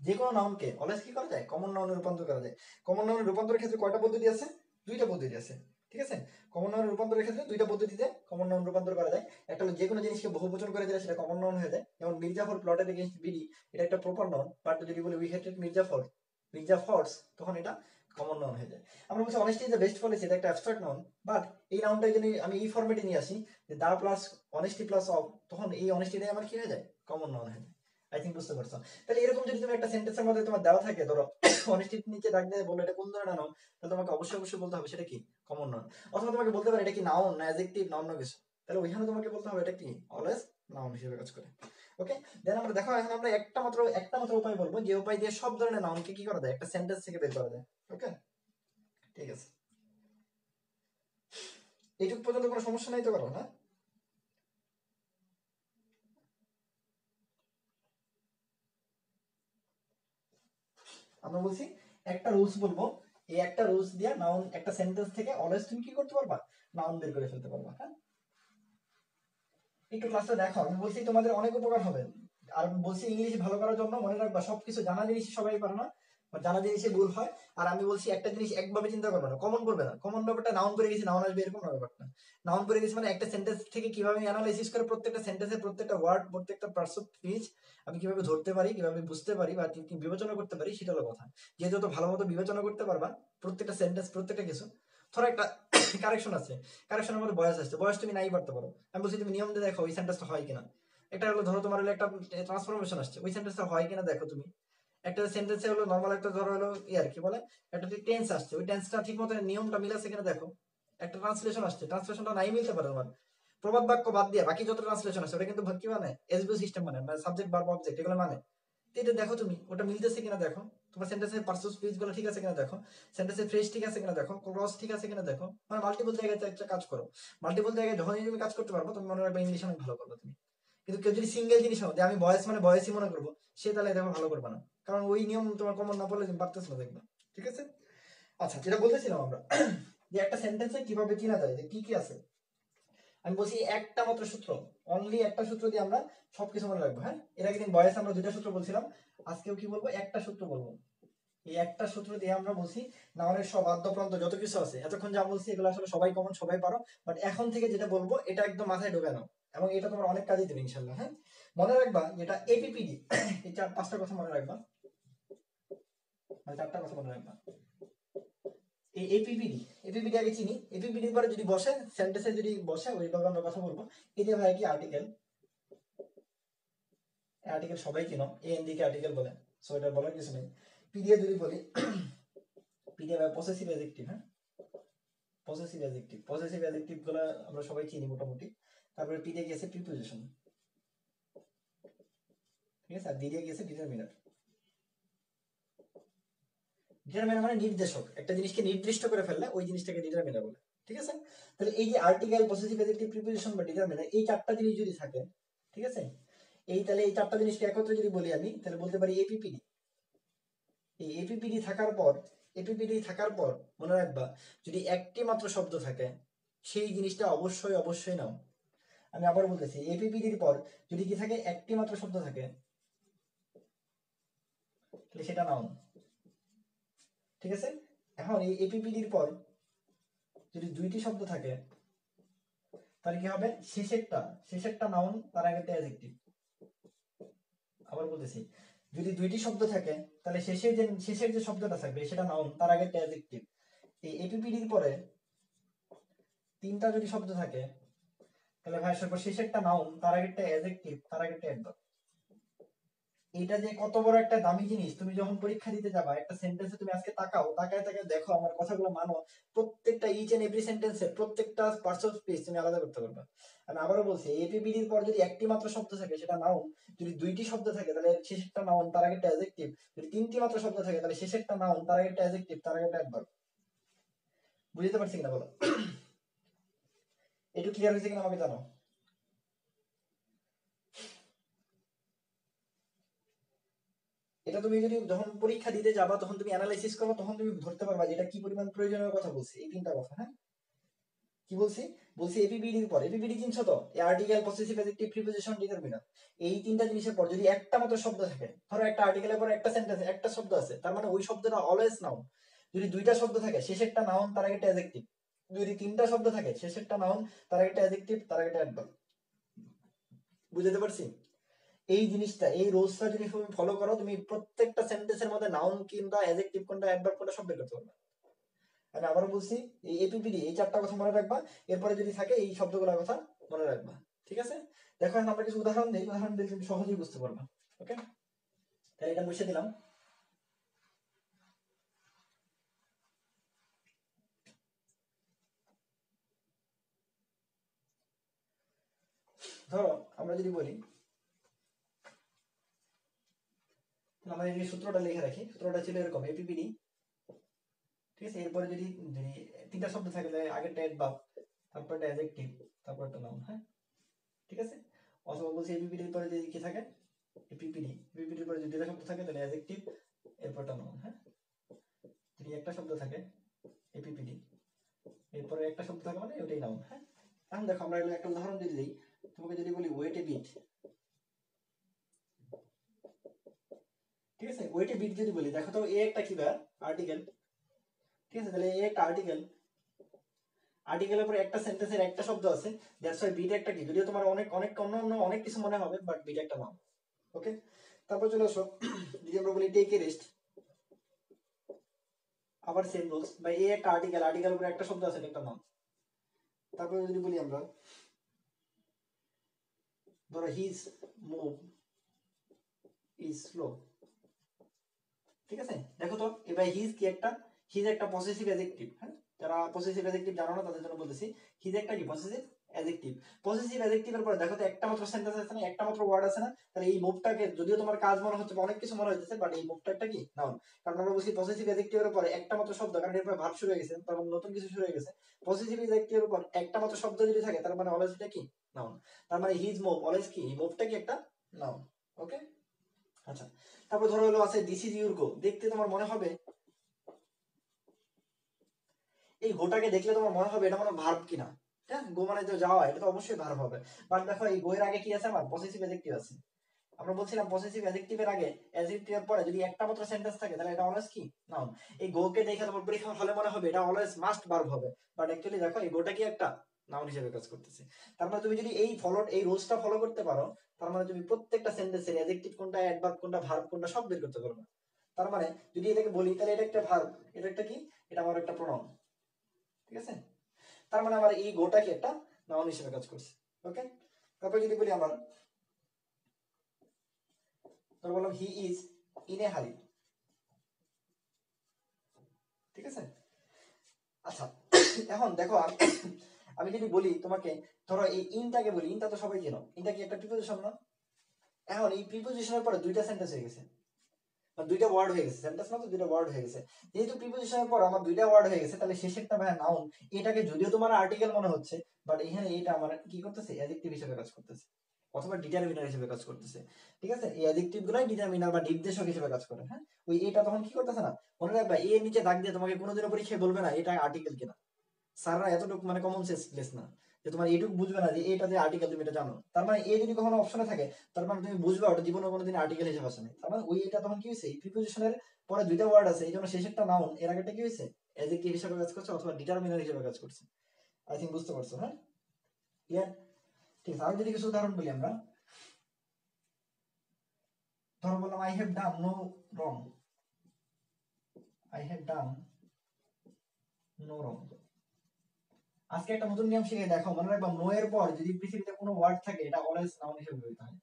যে কোনো নাউনকে অলওয়েজ কি করা যায়, কমন নাউনে রূপান্তর করা যায়। কমন নাউনে রূপান্তরের ক্ষেত্রে কয়টা পদ্ধতি আছে? 2টা পদ্ধতি আছে। ঠিক আছে, কমন নাউনে রূপান্তরের ক্ষেত্রে 2টা পদ্ধতিতে কমন নাউন রূপান্তর করা যায়। একটা হলো যে কোনো জিনিসকে বহুবচন করে দিলে সেটা কমন নাউন হয়ে যায়, যেমন মির্জাফর প্লটেড এগেইনস্ট বিডি, এটা একটা প্রপার নাউন, বাট যদি বলি উই হেটেড মির্জাফরস, তখন এটা কমন নাউন হয়ে যায়। আমরা বলছি honesty is the best policy, এটা একটা অ্যাবস্ট্রাক্ট নাউন, বাট এই নাউনটা যদি আমি এই ফরম্যাটে নিয়ে আসি যে the plus honesty plus of, তখন এই অনেস্টিটাই আমার কি হয়ে যায়, কমন নাউন হয়ে যায়। আই থিঙ্ক বুঝতে পারছো? তাহলে এরকম যদি তুমি একটা সেন্টেন্সের মধ্যে তোমার দেওয়া থাকে, ধরো অনেস্টির নিচে দাগ দিয়ে বলো এটা কোন ধরনের নাউন, তাহলে তোমাকে অবশ্যই বলতে হবে সেটা কি, কমন নাউন। অথবা তোমাকে বলতে পারে এটা কি নাউন না অ্যাডজেক্টিভ নাউন না কিছু, তাহলে ওইখানে তোমাকে বলতে হবে এটা কি অলওয়েজ নাউন হিসেবে কাজ করে। ওকে, দেন আমরা দেখো এখন আমরা একটা মাত্র উপায় বলবো, যে উপায় দিয়ে সব ধরনের নাউনকে কি করা যায়, একটা সেন্টেন্স থেকে বের করা যায়। ওকে, ঠিক আছে, এইটুকু পর্যন্ত কোনো সমস্যা নাই তো কারো? হ্যাঁ, আমরা বলছি একটা রুলস বলবো, এই একটা রুলস দিয়ে নাউন একটা সেন্টেন্স থেকে অলওয়েজ তুমি কি করতে পারবা, নাউন বের করে ফেলতে পারবা। হ্যাঁ, একটু ক্লাসটা দেখো, আমি বলছি তোমাদের অনেক উপকার হবে। আর বলছি ইংলিশ ভালো করার জন্য মনে রাখবা সবকিছু জানা জিনিস সবাই পারে না, বা জানা জিনিসে ভুল হয়। আর আমি বলছি একটা জিনিস একভাবে চিন্তা করবে না, কমন করবে না। কমন ব্যাপারটা নাউন করে গেছি নাউন আসবে এরকম না ব্যাপারটা। নাউন করে গেছি মানে একটা সেন্টেন্স থেকে কিভাবে অ্যানালাইসিস করে প্রত্যেকটা সেন্টেন্সের প্রত্যেকটা ওয়ার্ড প্রত্যেকটা পার্টস অফ স্পিচ আমি কিভাবে ধরতে পারি, কিভাবে বুঝতে পারি বা বিবেচনা করতে পারি, সেটা হলো কথা। যে যত ভালো মতো বিবেচনা করতে পারবা প্রত্যেকটা সেন্টেন্স প্রত্যেকটা কিছু, ধরো একটা কারেকশন আছে, কারেকশনের মধ্যে বয়স আসছে, বয়স তুমি নাই পারতে পারো, আমি বলছি তুমি নিয়ম দিয়ে দেখো ওই সেন্টেন্সটা হয় কিনা। একটা হলো ধরো তোমার হলো একটা ট্রান্সফরমেশন আসছে, ওই সেন্টেন্সটা হয় কিনা দেখো তুমি। একটা সেন্টেন্সে হলো নরমাল একটা ধরো হলো ইয়ার কি বলে একটা টেন্স আসছে, ওই টেন্সটা ঠিক মতো নিয়মটা মিলাচ্ছে কিনা দেখো। একটা ট্রান্সলেশন আসছে, ট্রান্সলেশনটা নাই মিলতে পারে তোমার, প্রবাদ বাক্য বাদ দিয়ে বাকি যত ট্রান্সলেশন আছে ওটা কিন্তু কি মানে এসবিও সিস্টেম মানে সাবজেক্ট ভার্ব অবজেক্ট এগুলো মানে। এটা দেখো তুমি ওটা মিলতেছে কিনা দেখো, তোমার সেন্টেন্সের পার্সোনাল স্পিচ গুলো ঠিক আছে কিনা দেখো, সেন্টেন্সের ফ্রেজ ঠিক আছে কিনা দেখো, ক্লজ ঠিক আছে কিনা দেখো, মানে মাল্টিপল জায়গায় একটা কাজ করো। মাল্টিপল জায়গায় যখনই তুমি কাজ করতে পারবো তুমি মনে রাখবে ইংলিশ অনেক ভালো করবে তুমি। কিন্তু কেউ যদি সিঙ্গেল জিনিস হবে আমি ভয়েস মানে ভয়েসই মনে করবো, সে তাহলে দেখো ভালো করবে না, কারণ ওই নিয়ম তোমার কমন না পড়লে তুমি পারতেছ না দেখবে। ঠিক আছে, আচ্ছা যেটা বলতেছিলাম আমরা যে একটা সেন্টেন্সে কিভাবে চেনা যায় যে কি কি আছে, আমি বলছি একটা মাত্র সূত্র, অনলি একটা সূত্র দিয়ে আমরা সবকিছু মনে রাখবো। হ্যাঁ, এর আগে দিন বয়স আমরা দুইটা সূত্র বলছিলাম, আজকেও কি বলবো একটা সূত্র বলবো। এই একটা সূত্র দিয়ে আমরা বলছি নাউনের সব আদ্যপ্রান্ত যত কিছু আছে এতক্ষণ যা বলছি এগুলো আসলে সবাই কমন সবাই পারো, বাট এখন থেকে যেটা বলবো এটা একদম মাথায় ঢোকে নাও, এবং এটা তোমার অনেক কাজে দেবে ইনশাল্লাহ। হ্যাঁ, মনে রাখবা যেটা এপিপিডি, এই চার পাঁচটা কথা মনে রাখবা, মানে চারটা কথা মনে রাখবা। এই এপিপিডি, এপিপিডি আগে চিনি, এপিপিডি পরে যদি বসে সেন্টেন্সে যদি বসে ওইভাবে আমরা কথা বলবো। এটা ভাই কি আর্টিকেল, আর্টিকেল সবাই চিনো, এ এন দিকে আর্টিকেল বলে, সো এটা বলার কিছু নেই। পিডিএ যদি বলি, পিডিএ ভাই পসেসিভ অ্যাডজেক্টিভ। হ্যাঁ, পসেসিভ অ্যাডজেক্টিভ, পসেসিভ অ্যাডজেক্টিভ গুলো আমরা সবাই চিনি মোটামুটি। তারপরে পিডিএ গেছে প্রিপোজিশন, ঠিক আছে, আর ডিডিএ গেছে ডিটারমিনার। ডিটারমিনার মানে নির্দেশক, একটা জিনিসকে নির্দিষ্ট করে ফেললে ওই জিনিসটাকে ডিটারমিনার বলে। ঠিক আছে, তাহলে এই যে আর্টিকেল, পসেসিভ অ্যাডজেক্টিভ, প্রিপোজিশন বা ডিটারমিনার, এই চারটা জিনিস যদি থাকে, ঠিক আছে, এই তাহলে এই চারটা জিনিসকে একত্রে যদি বলি আমি, তাহলে বলতে পারি এপিপিডি। এই এপিপিডি থাকার পর, এপিপিডি থাকার পর মনে রাখবা যদি একটি মাত্র শব্দ থাকে সেই জিনিসটা অবশ্যই অবশ্যই নাও। আমি আবার বলতেছি, এপিপিডির পর যদি কি থাকে, একটি মাত্র শব্দ থাকে, তাহলে সেটা নাউন। ঠিক আছে, এখন এই এপিপিডির পর যদি দুইটি শব্দ থাকে তাহলে কি হবে, শেষেরটা, শেষেরটা নাউন, তার আগেরটা অ্যাডজেক্টিভ। আবার বলতেছি, যদি দুইটি শব্দ থাকে তাহলে শেষের যে শব্দটা থাকবে সেটা নাউন, তার আগেরটা অ্যাডজেক্টিভ। এই এপিপিডির পরে তিনটা যদি শব্দ থাকে তাহলে ভাই শেষেরটা নাউন, তার আগেরটা অ্যাডজেক্টিভ, তার আগেরটা অ্যাডভার্ব। এটা যে কত বড় একটা দামি জিনিস, তুমি যখন পরীক্ষা দিতে যাবা একটা সেন্টেন্সে তুমি আজকে তাকাও, তাকায় তাকায় দেখো আমার কথাগুলো মানো, প্রত্যেকটা ইচ এন্ড এভরি সেন্টেন্সে প্রত্যেকটা পার্টস অফ স্পিচ তুমি আলাদা করতে পারবে। আমি আবারও বলছি, এপিবিডির পর যদি একটি মাত্র শব্দ থাকে সেটা নাউন, যদি দুইটি শব্দ থাকে তাহলে শেষেরটা নাউন, তার আগেরটা অ্যাডজেক্টিভ, যদি তিনটি মাত্র শব্দ থাকে তাহলে শেষেরটা নাউন, তার আগেরটা অ্যাডজেক্টিভ, তার আগেরটা অ্যাডভার্ব। বুঝতে পারছি কিনা বলো, একটু ক্লিয়ার হয়েছে কিনা আমাকে জানো। এটা তুমি যদি যখন পরীক্ষা দিতে যাবা তখন তুমি অ্যানালাইসিস করবে, তখন তুমি ধরতে পারবা যে এটা কি পরিমাণ প্রয়োজনীয় কথা বলছি, এই তিনটা কথা। হ্যাঁ, কি বলছি, বলছি এপিবিডির পর, এপিবিডি চিনছো তো, এই article, possessive adjective, preposition, determiner, এই তিনটা জিনিসের পর যদি একটা মাত্র শব্দ থাকে, ধরো একটা আর্টিকেলের পর একটা সেন্টেন্স একটা শব্দ আছে, তার মানে ওই শব্দটা অলওয়েজ নাউন। যদি দুইটা শব্দ থাকে শেষেরটা নাউন, তার আগেরটা অ্যাডজেক্টিভ, যদি তিনটা শব্দ থাকে শেষেরটা নাউন, তার আগেরটা অ্যাডজেক্টিভ, তার আগেরটা অ্যাডভার্ব। বুঝতে পারছি, এই জিনিসটা, এই রোলসটা যদি তুমি ফলো করো তুমি প্রত্যেকটা সেন্টেন্সের মধ্যে নাউন কিংবা অ্যাডজেক্টিভ কোনটা, অ্যাডভার্ব কোনটা সব বের করতে পারবে। আমি আবারও বলছি, এই এপিপিডি এই চারটা কথা মনে রাখবা, এরপরে যদি থাকে এই শব্দগুলোর কথা মনে রাখবা। ঠিক আছে, দেখো এখন আমরা কিছু উদাহরণ দিই, উদাহরণ দিলে তুমি সহজেই বুঝতে পারবা। ওকে, তাহলে এটা মুছে দিলাম। ধরো আমরা যদি বলি, আমরা এই সূত্রটা লিখে রাখি, সূত্রটা ছিল এরকম, এপিপিডি, ঠিক আছে, এরপরে যদি তিনটা শব্দ থাকে তাহলে আগেরটা অ্যাডভার্ব, তারপরটা অ্যাডজেক্টিভ, তারপরটা নাউন। হ্যাঁ, ঠিক আছে, অথবা বলছি এপিপিডির পরে যদি কি থাকে, এপিপিডি, এপিপিডির পরে যদি দুটা শব্দ থাকে তাহলে অ্যাডজেক্টিভ, এরপরটা নাউন। হ্যাঁ, যদি একটা শব্দ থাকে এপিপিডি, এরপরে একটা শব্দ থাকে মানে ওটাই নাউন। হ্যাঁ, এখন দেখো আমরা একটা উদাহরণ যদি দিই, তোমাকে যদি বলি ওয়েট এ বিট, ঠিক আছে, ওয়েট এ বিট যদি বলি, দেখো তো এ একটা কি বার আর্টিকেল, ঠিক আছে, তাহলে এ একটা আর্টিকেল, আর্টিকেলের পরে একটা সেন্টেন্সের একটা শব্দ আছে, দ্যাটস ওয়াই বিট একটা কি, যদিও তোমার অনেক অনেক অন্য অনেক কিছু মনে হবে, বাট বিট একটা নাউন। ওকে, তারপর চলে আসো, যদি আমরা বলি টেক এ রেস্ট, আবার সেম রুলস, বা এ একটা আর্টিকেল, আর্টিকেলের উপরে একটা শব্দ আছে, এটা একটা নাউন। তারপরে যদি বলি আমরা, ধরো হিজ মুভ ইজ স্লো, ঠিক আছে, দেখো তো এবার হিজ কি একটা, হিজ একটা পসেসিভ অ্যাডজেক্টিভ। হ্যাঁ, যারা পসেসিভ অ্যাডজেক্টিভ জানো না তাদের জন্য বলতেছি, হিজ একটা কি পসেসিভ অ্যাডজেক্টিভ। পজিটিভ অ্যাডজেক্টিভের পরে দেখো তো একটা মাত্র সেন্টেন্স আছে না, একটা মাত্র ওয়ার্ড আছে না, তাহলে এই মুভটাকে যদিও তোমার কাজ মনে হচ্ছে বা অনেক কিছু মনে হচ্ছে, বাট এই মুভটা একটা কি নাউন। কারণ আমরা বলছি পজিটিভ অ্যাডজেক্টিভের পরে একটা মাত্র শব্দ, কারণ এরপর ভার্ব শুরু হয়ে গেছে, তার মানে নতুন কিছু শুরু হয়ে গেছে। পজিটিভ অ্যাডজেক্টিভের উপর একটা মাত্র শব্দ যদি থাকে তার মানে অলওয়েজ এটা কি নাউন। তার মানে হিজ মুভ অলওয়েজ কি, এই মুভটা কি একটা নাউন। ওকে, আচ্ছা। তারপর ধরো হলো আছে দিস ইজ ইউর গো। দেখতে তোমার মনে হবে, এই গোটাকে দেখলে তোমার মনে হবে এটা মানে ভার্ব কিনা। হ্যাঁ, গো মানে তো যাওয়া, এটা তো অবশ্যই ভার্ব হবে। বাট দেখো এই গো এর আগে কি আছে, আমার পসেসিভ অ্যাডজেক্টিভ আছে। আমরা বলছিলাম পসেসিভ অ্যাডজেক্টিভের আগে অ্যাডজেক্টিভের পরে যদি একটা মাত্র সেন্টেন্স থাকে তাহলে এটা অলওয়েজ কি নাউন। এই গো কে দেখে তোমার পরীক্ষার হলে মনে হবে এটা অলওয়েজ মাস্ট ভার্ব হবে, বাট অ্যাকচুয়ালি দেখো এই গোটা কি একটা নাউন হিসেবে কাজ করতেছে। তার মানে তুমি যদি এই রুলসটা ফলো করতে পারো, তার মানে তুমি প্রত্যেকটা সেন্টেন্সের অ্যাডজেক্টিভ কোনটা, অ্যাডভার্ব কোনটা, ভার্ব কোনটা সব বের করতে পারবে। তার মানে যদি এটাকে বলি তাহলে এটা একটা ভার্ব, এটা একটা কি, এটা আমার একটা প্রোনাউন। ঠিক আছে, তার মানে আমার এই গোটা কি একটা নাউন হিসেবে কাজ করছে। ওকে, তারপর যদি বলি আমার, ধর বললাম হি ইজ ইন এ হারি। ঠিক আছে, আচ্ছা। এখন দেখো আমি যদি বলি তোমাকে, ধরো এই ইনটাকে বলি, ইনটা তো সবাই চেনো, ইনটা কি একটা প্রিপোজিশন না। এখন এই প্রিপোজিশনের পরে দুইটা সেন্টেন্স হয়ে গেছে, দুইটা ওয়ার্ড হয়ে গেছে, সেন্টেন্স না তো দুইটা ওয়ার্ড হয়ে গেছে। যেহেতু প্রিপোজিশনের পর আমার দুইটা ওয়ার্ড হয়ে গেছে, তাহলে শেষেরটা ভাই নাউন। এটাকে যদিও তোমার আর্টিকেল মনে হচ্ছে, বাট এখানে এটা আমার কি করতেছে, অ্যাডজেক্টিভ হিসেবে কাজ করতেছে অথবা ডিটারমিনার হিসেবে কাজ করতেছে। ঠিক আছে, এই অ্যাডজেক্টিভ গুলাই ডিটারমিনার বা নির্দেশক হিসেবে কাজ করে। হ্যাঁ, ওই এটা তখন কি করতেছে না, মনে রাখবা এর নিচে দাগ দিয়ে তোমাকে কোনোদিনও পরীক্ষায় বলবে না এটা আর্টিকেল কিনা। স্যাররা এতটুকু মানে কমন সেন্স প্লেস না যে তোমার এইটুকু বুঝবে না যে এটা যে আর্টিকেল তুমি এটা জানো। তার মানে এ যদি কখনো অপশনে থাকে, তার মানে তুমি বুঝবে ওটা জীবনে কোনোদিন আর্টিকেল হিসেবে আসে না। তার মানে ওই এটা তখন কি হয়েছে, এই প্রিপোজিশনের পরে দুইটা ওয়ার্ড আছে, এই জন্য শেষেরটা নাউন, এর আগেটা কি হয়েছে, অ্যাডজেক্টিভ হিসেবে কাজ করছে অথবা ডিটারমিনার হিসেবে কাজ করছে। আই থিঙ্ক বুঝতে পারছো। হ্যাঁ, ক্লিয়ার। ঠিক আছে, আর যদি কিছু উদাহরণ বলি আমরা, ধরো বললাম I have done no wrong. I have done no wrong. আজকে একটা নতুন নিয়ম শিখে দেখো, মনে রাখবা নো এর পর যদি পৃথিবীতে কোনো ওয়ার্ড থাকে এটা অলওয়েজ নাউন হিসেবে ব্যবহৃত হয়।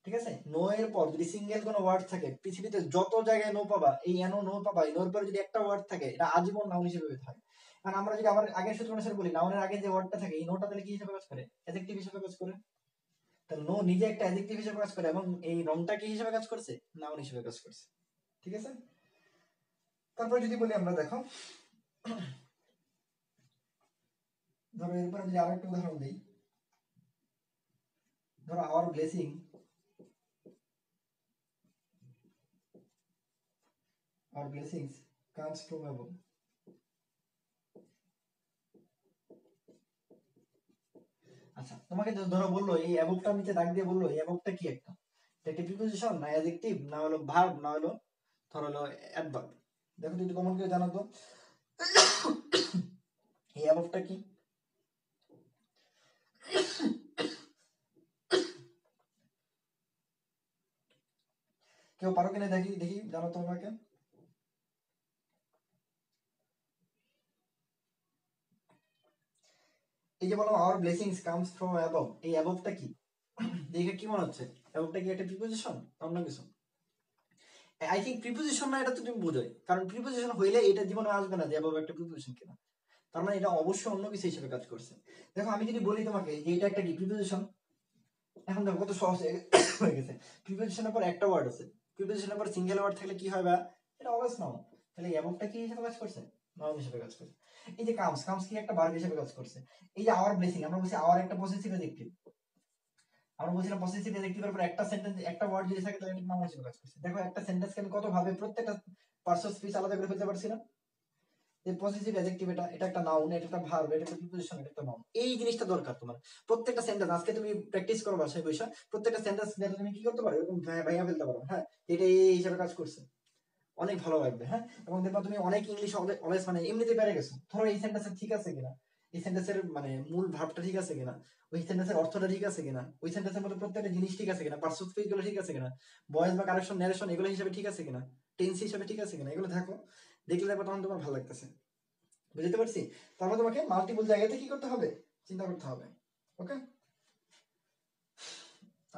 ঠিক আছে, নো এর পর যদি সিঙ্গেল কোনো ওয়ার্ড থাকে, পৃথিবীতে যত জায়গায় নো পাবা, এই এনো নো পাবা, এই নোর পরে যদি একটা ওয়ার্ড থাকে এটা আজীবন নাউন হিসেবে ব্যবহৃত হয়। কারণ আমরা যদি আবার আগের সূত্র অনুসারে বলি, নাউনের আগে যে ওয়ার্ডটা থাকে এই নোটা তাহলে কি হিসেবে কাজ করে, অ্যাডজেক্টিভ হিসেবে কাজ করে। তাহলে নো নিজে একটা অ্যাডজেক্টিভ হিসেবে কাজ করে এবং এই রংটা কি হিসেবে কাজ করছে, নাউন হিসেবে কাজ করছে। ঠিক আছে, তারপর যদি বলি আমরা, দেখো ধরো এরপরে যদি আরো একটা উদাহরণ দিই, ধরো our blessing, our blessings comes from above. আচ্ছা, তোমাকে ধরো বললো এই অ্যাবভটা নিচে দাগ দিয়ে বললো এই অ্যাবভটা কি একটা, এটা একটা প্রিপোজিশন না অ্যাডজেক্টিভ না হলো ভার্ব না হলো ধরো হলো অ্যাডভার্ব। দেখো তো একটু কমন করে জানো তো এই অ্যাবভটা কি। কেউ পারো কিনা দেখি দেখি, জানো তো আমাকে। এই যে বললাম our blessings comes from above, এই অ্যাবভটা কি, দেখে কি মনে হচ্ছে, অ্যাবভটা কি একটা প্রিপোজিশন অন্য কিছু। আই থিঙ্ক প্রিপোজিশন না, এটা তো তুমি বোঝোই, কারণ প্রিপোজিশন হইলে এটা জীবনে আসবে না যে অ্যাবভ একটা প্রিপোজিশন কিনা। তার মানে এটা অবশ্যই অন্য কিছু হিসেবে কাজ করছে। দেখো আমি যদি বলি তোমাকে যে এটা একটা কি প্রিপোজিশন, এখন দেখো কত সহজ হয়ে গেছে। প্রিপোজিশনের পর একটা ওয়ার্ড আছে, প্রিপোজিশনের পর সিঙ্গেল ওয়ার্ড থাকলে কি হয়, বা এটা অলওয়েজ নাউন। তাহলে অ্যাবভটা কি হিসেবে কাজ করছে, নাউন হিসেবে কাজ করছে। এই যে কামস, কামস কি একটা ভার্ব হিসেবে কাজ করছে। এই যে আওয়ার ব্লেসিং, আমরা বলছি আওয়ার একটা পসেসিভ অ্যাডজেক্টিভ, আমরা বলছিলাম পসেসিভ অ্যাডজেক্টিভের পর একটা সেন্টেন্স একটা ওয়ার্ড যদি থাকে তাহলে এটা নাউন হিসেবে কাজ করছে। দেখো একটা সেন্টেন্সকে আমি কত ভাবে প্রত্যেকটা পার্টস অফ স্পিচ আলাদা করে ফেলতে পারছি না। যে পজিটিভ অ্যাডজেক্টিভ এটা এটা একটা নাউন, এটা একটা ভার্ব, এটা একটা প্রিপোজিশন, এটা একটা নাউন। এই জিনিসটা দরকার তোমার প্রত্যেকটা সেন্টেন্স। আজকে তুমি প্র্যাকটিস করো বাসায় বসে, প্রত্যেকটা সেন্টেন্স নিয়ে তুমি কি করতে পারো, এরকম ভাইয়া ফেলতে পারো। হ্যাঁ, এটা এই হিসাবে কাজ করছে, অনেক ভালো লাগবে। হ্যাঁ, এবং দেখবা তুমি অনেক ইংলিশ অলওয়েজ মানে এমনিতে পেরে গেছো। ধরো এই সেন্টেন্স ঠিক আছে কিনা, এই সেন্টেন্সের মানে মূল ভাবটা ঠিক আছে কিনা, ওই সেন্টেন্সের অর্থটা ঠিক আছে কিনা, ওই সেন্টেন্সের মধ্যে প্রত্যেকটা জিনিস ঠিক আছে কিনা, পার্টস অফ স্পিচ গুলো ঠিক আছে কিনা, ভয়েস বা কারেকশন ন্যারেশন এগুলো হিসাবে ঠিক আছে কিনা, টেন্স হিসাবে ঠিক আছে কিনা, এগুলো দেখো, দেখলে দেখো তখন তোমার ভালো লাগতেছে। বুঝতে পারছি। তারপর তোমাকে মাল্টিপল জায়গাতে কি করতে হবে, চিন্তা করতে হবে। ওকে,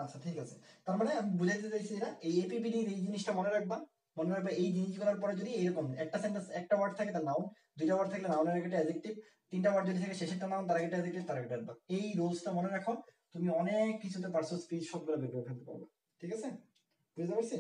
আচ্ছা ঠিক আছে। তার মানে আমি বুঝাইতে চাইছি না, এই এপিবিডি এই জিনিসটা মনে রাখবা। মনে রাখবা এই জিনিসগুলোর পরে যদি এরকম একটা সেন্টেন্স একটা ওয়ার্ড থাকে তার নাউন, দুইটা ওয়ার্ড থাকলে নাউনের আগে একটা অ্যাডজেক্টিভ, তিনটা ওয়ার্ড যদি থাকে শেষেরটা নাউন, তার আগে একটা অ্যাডজেক্টিভ, তার আগে একটা অ্যাডভার্ব। এই রুলসটা মনে রাখো, তুমি অনেক কিছুতে পারছো, স্পিচ সবগুলো বের করে ফেলতে পারবে। ঠিক আছে, বুঝতে পারছি?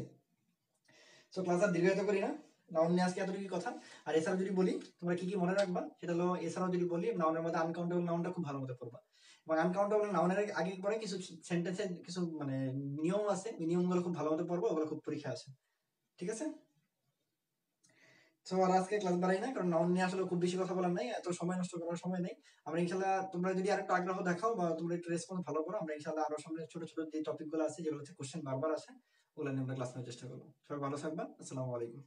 সো ক্লাস আর দীর্ঘায়িত করি না, নাউন নিয়ে আজকে এতটুকু কথা। আর এছাড়াও যদি বলি তোমরা কি কি মনে রাখবা, সেটা হলো এছাড়াও যদি বলি নাউনের মধ্যে আনকাউন্টেবল নাউনটা খুব ভালো মতো পড়বা, এবং আনকাউন্টেবল নাউনের আগে পরে কিছু সেন্টেন্সের কিছু মানে নিয়ম আছে, ওই নিয়মগুলো খুব ভালো মতো পড়বো, ওগুলো খুব পরীক্ষা আছে। ঠিক আছে, তো আর আজকে ক্লাস বাড়াই না, কারণ নাউন নিয়ে আসলে খুব বেশি কথা বলার নাই, এত সময় নষ্ট করার সময় নেই। আমরা ইনশাল্লাহ তোমরা যদি আরেকটু আগ্রহ দেখাও বা তোমরা একটু রেসপন্স ভালো করো, আমরা ইনশাল্লাহ আরো সামনে ছোট ছোট যে টপিক গুলো আছে, যেগুলো কোশ্চেন বারবার আসে, ওগুলো নিয়ে আমরা ক্লাস নেওয়ার চেষ্টা করবো। সবাই ভালো থাকবা, আসসালামু আলাইকুম।